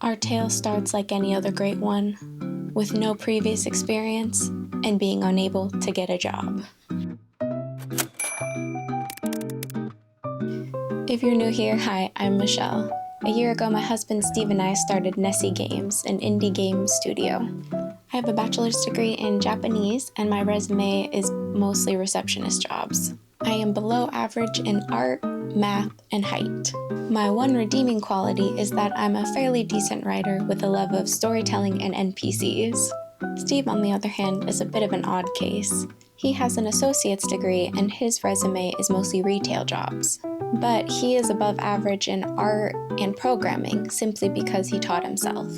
Our tale starts like any other great one, with no previous experience and being unable to get a job. If you're new here, hi, I'm Michelle. A year ago, my husband Steve and I started Nessie Games, an indie game studio. I have a bachelor's degree in Japanese, and my resume is mostly receptionist jobs. I am below average in art, math, and height. My one redeeming quality is that I'm a fairly decent writer with a love of storytelling and NPCs. Steve, on the other hand, is a bit of an odd case. He has an associate's degree and his resume is mostly retail jobs. But he is above average in art and programming simply because he taught himself.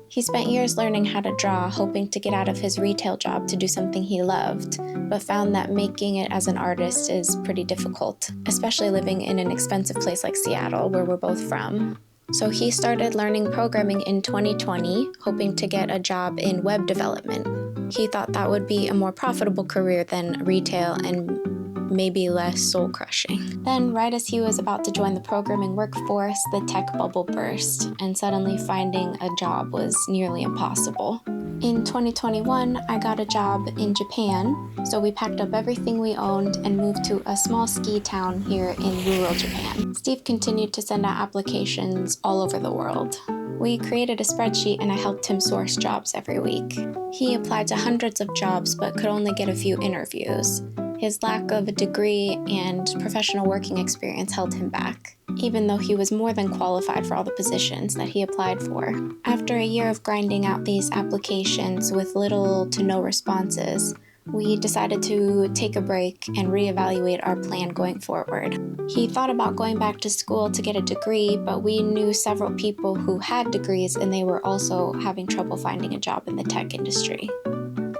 He spent years learning how to draw, hoping to get out of his retail job to do something he loved, but found that making it as an artist is pretty difficult, especially living in an expensive place like Seattle, where we're both from. So he started learning programming in 2020, hoping to get a job in web development. He thought that would be a more profitable career than retail and maybe less soul-crushing. Then, right as he was about to join the programming workforce, the tech bubble burst, and suddenly finding a job was nearly impossible. In 2021, I got a job in Japan, so we packed up everything we owned and moved to a small ski town here in rural Japan. Steve continued to send out applications all over the world. We created a spreadsheet and I helped him source jobs every week. He applied to hundreds of jobs but could only get a few interviews. His lack of a degree and professional working experience held him back, even though he was more than qualified for all the positions that he applied for. After a year of grinding out these applications with little to no responses, we decided to take a break and reevaluate our plan going forward. He thought about going back to school to get a degree, but we knew several people who had degrees and they were also having trouble finding a job in the tech industry.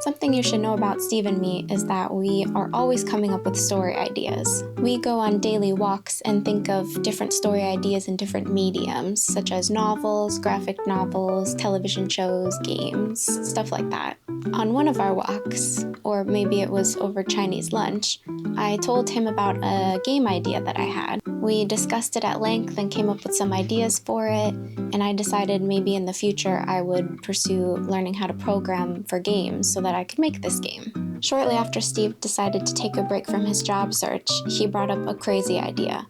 Something you should know about Steve and me is that we are always coming up with story ideas. We go on daily walks and think of different story ideas in different mediums, such as novels, graphic novels, television shows, games, stuff like that. On one of our walks, or maybe it was over Chinese lunch, I told him about a game idea that I had. We discussed it at length and came up with some ideas for it, and I decided maybe in the future I would pursue learning how to program for games so that I could make this game. Shortly after Steve decided to take a break from his job search, he brought up a crazy idea.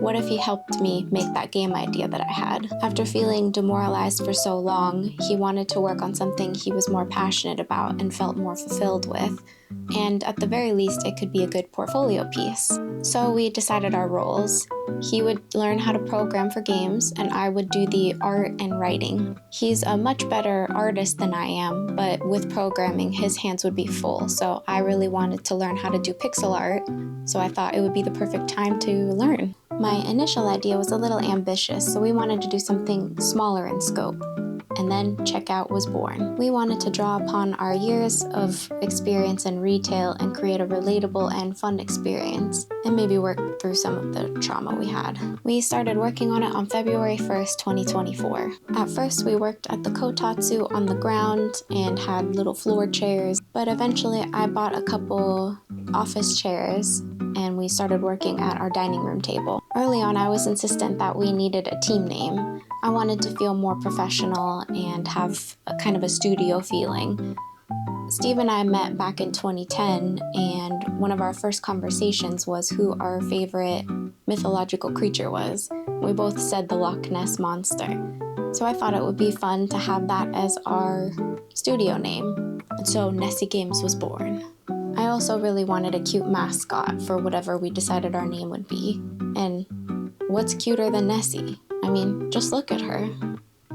What if he helped me make that game idea that I had? After feeling demoralized for so long, he wanted to work on something he was more passionate about and felt more fulfilled with, and at the very least it could be a good portfolio piece. So we decided our roles. He would learn how to program for games, and I would do the art and writing. He's a much better artist than I am, but with programming, his hands would be full, so I really wanted to learn how to do pixel art, so I thought it would be the perfect time to learn. My initial idea was a little ambitious, so we wanted to do something smaller in scope. And then Checkout was born. We wanted to draw upon our years of experience in retail and create a relatable and fun experience, and maybe work through some of the trauma we had. We started working on it on February 1st, 2024. At first, we worked at the kotatsu on the ground and had little floor chairs, but eventually I bought a couple office chairs and we started working at our dining room table. Early on, I was insistent that we needed a team name. I wanted to feel more professional and have a kind of a studio feeling. Steve and I met back in 2010, and one of our first conversations was who our favorite mythological creature was. We both said the Loch Ness Monster. So I thought it would be fun to have that as our studio name, and so Nessie Games was born. I also really wanted a cute mascot for whatever we decided our name would be. And what's cuter than Nessie? I mean, just look at her.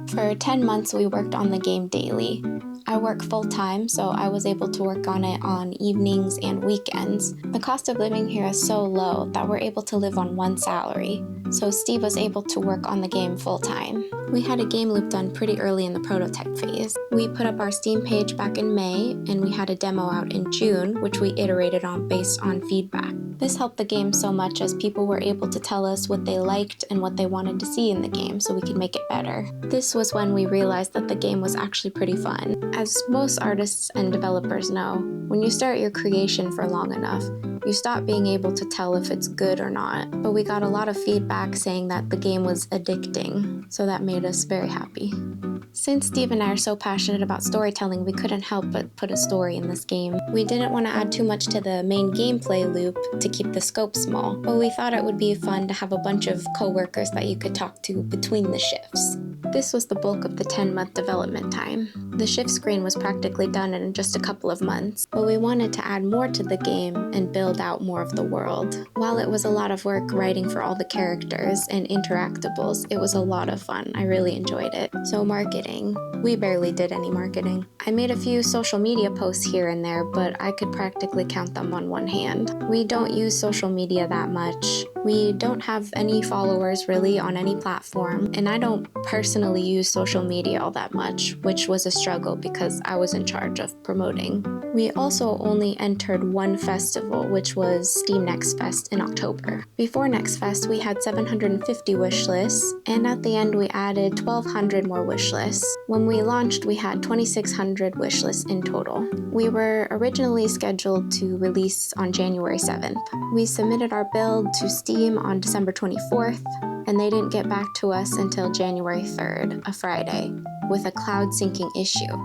For 10 months, we worked on the game daily. I work full-time, so I was able to work on it on evenings and weekends. The cost of living here is so low that we're able to live on one salary, so Steve was able to work on the game full-time. We had a game loop done pretty early in the prototype phase. We put up our Steam page back in May, and we had a demo out in June, which we iterated on based on feedback. This helped the game so much as people were able to tell us what they liked and what they wanted to see in the game so we could make it better. This was when we realized that the game was actually pretty fun. As most artists and developers know, when you start your creation for long enough, you stop being able to tell if it's good or not. But we got a lot of feedback saying that the game was addicting, so that made made us very happy. Since Steve and I are so passionate about storytelling, we couldn't help but put a story in this game. We didn't want to add too much to the main gameplay loop to keep the scope small, but we thought it would be fun to have a bunch of co-workers that you could talk to between the shifts. This was the bulk of the 10-month development time. The shift screen was practically done in just a couple of months, but we wanted to add more to the game and build out more of the world. While it was a lot of work writing for all the characters and interactables, it was a lot of fun. I really enjoyed it. So marketing. We barely did any marketing. I made a few social media posts here and there, but I could practically count them on one hand. We don't use social media that much. We don't have any followers really on any platform, and I don't personally use social media all that much, which was a struggle because I was in charge of promoting. We also only entered one festival, which was Steam Next Fest in October. Before Next Fest, we had 750 wish lists, and at the end we added 1,200 more wish lists. When we launched, we had 2,600 wish lists in total. We were originally scheduled to release on January 7th. We submitted our build to Steam on December 24th, and they didn't get back to us until January 3rd, a Friday, with a cloud syncing issue.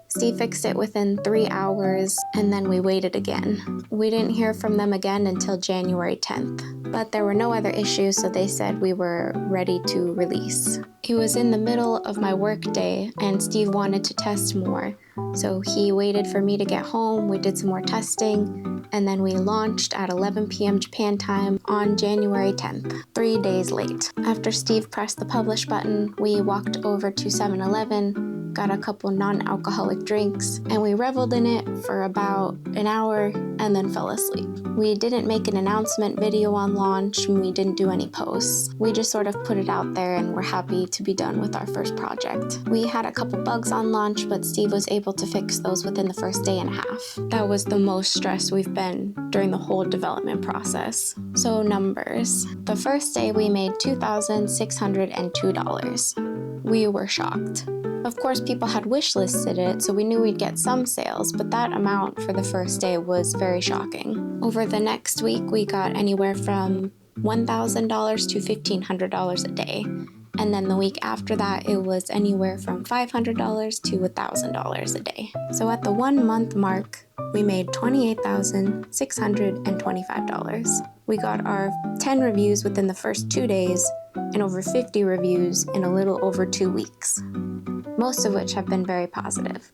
Steve fixed it within 3 hours, and then we waited again. We didn't hear from them again until January 10th, but there were no other issues, so they said we were ready to release. It was in the middle of my work day, and Steve wanted to test more, so he waited for me to get home, we did some more testing, and then we launched at 11 p.m. Japan time on January 10th, 3 days late. After Steve pressed the publish button, we walked over to 7-Eleven, got a couple non-alcoholic drinks, and we reveled in it for about an hour and then fell asleep. We didn't make an announcement video on launch, and we didn't do any posts. We just sort of put it out there and we're happy to be done with our first project. We had a couple bugs on launch, but Steve was able to fix those within the first day and a half. That was the most stressed we've been during the whole development process. So numbers. The first day we made $2,602. We were shocked. Of course, people had wish listed it, so we knew we'd get some sales, but that amount for the first day was very shocking. Over the next week, we got anywhere from $1,000 to $1,500 a day. And then the week after that, it was anywhere from $500 to $1,000 a day. So at the 1 month mark, we made $28,625. We got our 10 reviews within the first 2 days and over 50 reviews in a little over 2 weeks, most of which have been very positive.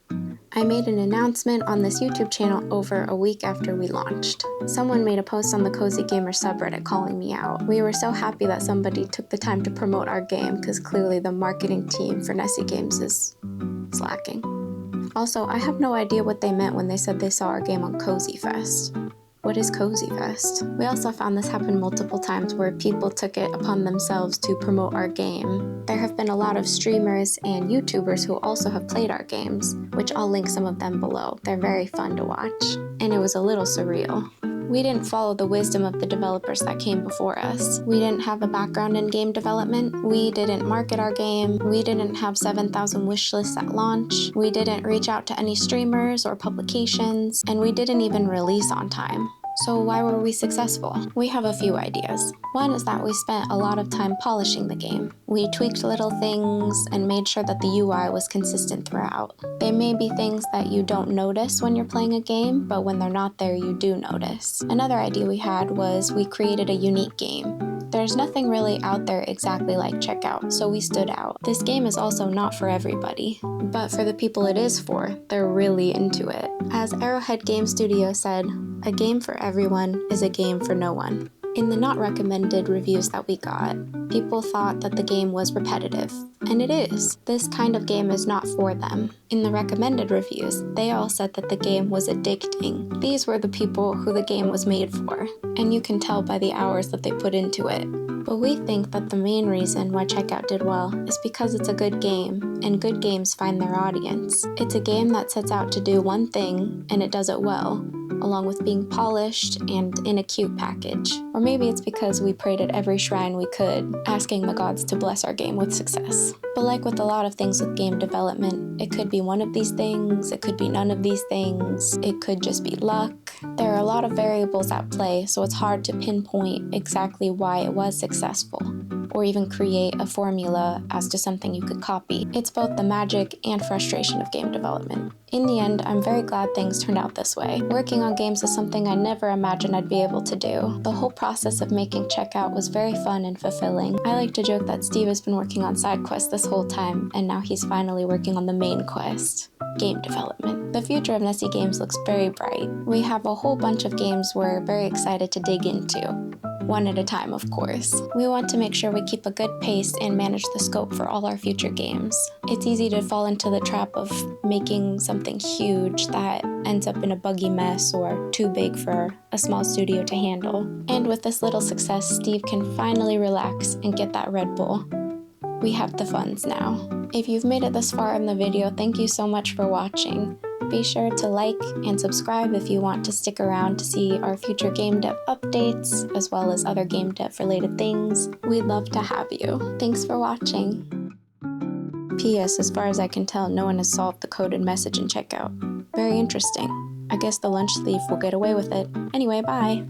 I made an announcement on this YouTube channel over a week after we launched. Someone made a post on the Cozy Gamer subreddit calling me out. We were so happy that somebody took the time to promote our game because clearly the marketing team for Nessie Games is slacking. Also, I have no idea what they meant when they said they saw our game on Cozy Fest. What is Cozy Fest? We also found this happen multiple times where people took it upon themselves to promote our game. There have been a lot of streamers and YouTubers who also have played our games, which I'll link some of them below. They're very fun to watch, and it was a little surreal. We didn't follow the wisdom of the developers that came before us. We didn't have a background in game development. We didn't market our game. We didn't have 7,000 wish lists at launch. We didn't reach out to any streamers or publications, and we didn't even release on time. So why were we successful? We have a few ideas. One is that we spent a lot of time polishing the game. We tweaked little things and made sure that the UI was consistent throughout. They may be things that you don't notice when you're playing a game, but when they're not there, you do notice. Another idea we had was we created a unique game. There's nothing really out there exactly like Checkout, so we stood out. This game is also not for everybody, but for the people it is for, they're really into it. As Arrowhead Game Studio said, a game for everyone is a game for no one. In the not recommended reviews that we got, people thought that the game was repetitive, and it is. This kind of game is not for them. In the recommended reviews, they all said that the game was addicting. These were the people who the game was made for, and you can tell by the hours that they put into it. But we think that the main reason why Checkout did well is because it's a good game, and good games find their audience. It's a game that sets out to do one thing, and it does it well, along with being polished and in a cute package. Or maybe it's because we prayed at every shrine we could, asking the gods to bless our game with success. But like with a lot of things with game development, it could be one of these things, it could be none of these things, it could just be luck. There are a lot of variables at play, so it's hard to pinpoint exactly why it was successful, or even create a formula as to something you could copy. It's both the magic and frustration of game development. In the end, I'm very glad things turned out this way. Working on games is something I never imagined I'd be able to do. The whole process of making Checkout was very fun and fulfilling. I like to joke that Steve has been working on side quests this whole time, and now he's finally working on the main quest. Game development. The future of Nessie Games looks very bright. We have a whole bunch of games we're very excited to dig into. One at a time, of course. We want to make sure we keep a good pace and manage the scope for all our future games. It's easy to fall into the trap of making something huge that ends up in a buggy mess or too big for a small studio to handle. And with this little success, Steve can finally relax and get that Red Bull. We have the funds now. If you've made it this far in the video, thank you so much for watching. Be sure to like and subscribe if you want to stick around to see our future game dev updates, as well as other game dev related things. We'd love to have you. Thanks for watching. P.S. As far as I can tell, no one has solved the coded message in Checkout. Very interesting. I guess the lunch thief will get away with it. Anyway, bye.